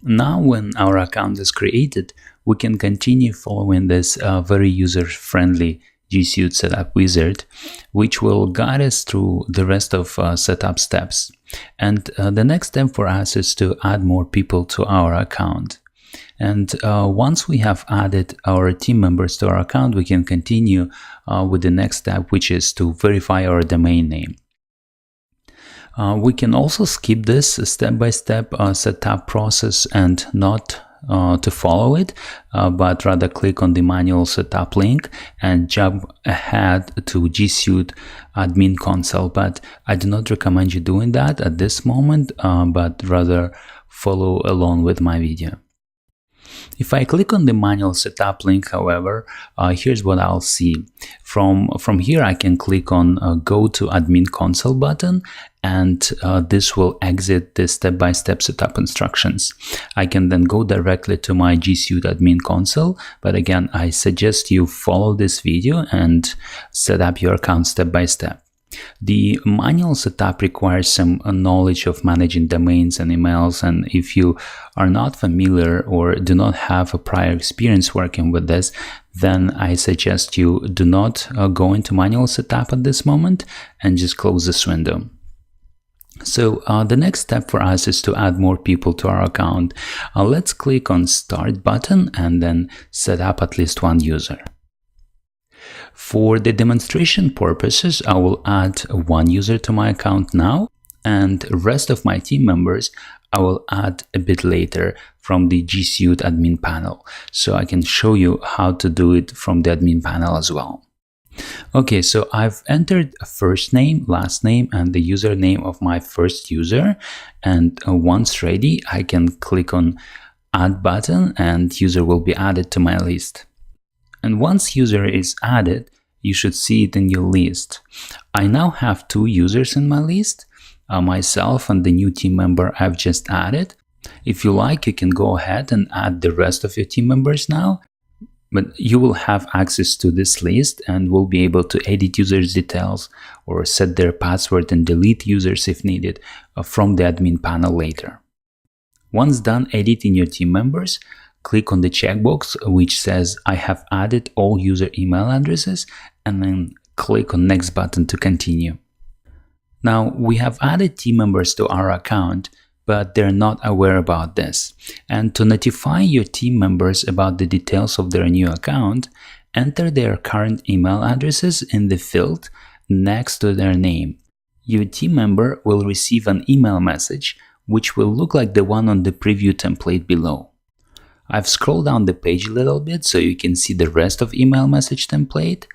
Now, when our account is created, we can continue following this very user-friendly G Suite setup wizard, which will guide us through the rest of setup steps. And the next step for us is to add more people to our account. And once we have added our team members to our account, we can continue with the next step, which is to verify our domain name. We can also skip this step-by-step setup process and not to follow it, but rather click on the manual setup link and jump ahead to G Suite admin console. But I do not recommend you doing that at this moment, but rather follow along with my video. If I click on the manual setup link, however, here's what I'll see. From here, I can click on Go to Admin Console button, and this will exit the step-by-step setup instructions. I can then go directly to my G Suite Admin Console, but again, I suggest you follow this video and set up your account step-by-step. The manual setup requires some knowledge of managing domains and emails, and if you are not familiar or do not have a prior experience working with this, then I suggest you do not go into manual setup at this moment and just close this window. So the next step for us is to add more people to our account. Let's click on Start button and then set up at least one user. For the demonstration purposes, I will add one user to my account now, and the rest of my team members I will add a bit later from the G Suite admin panel, so I can show you how to do it from the admin panel as well. Okay, so I've entered a first name, last name, and the username of my first user, and once ready, I can click on Add button and user will be added to my list. And once user is added, you should see it in your list. I now have two users in my list, myself and the new team member I've just added. If you like, you can go ahead and add the rest of your team members now, but you will have access to this list and will be able to edit users' details or set their password and delete users if needed from the admin panel later. Once done editing your team members, click on the checkbox which says I have added all user email addresses, and then click on Next button to continue. Now we have added team members to our account, but they're not aware about this. And to notify your team members about the details of their new account, enter their current email addresses in the field next to their name. Your team member will receive an email message which will look like the one on the preview template below. I've scrolled down the page a little bit so you can see the rest of email message template.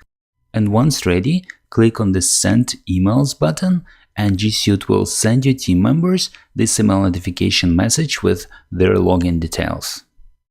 And once ready, click on the Send Emails button and G Suite will send your team members this email notification message with their login details.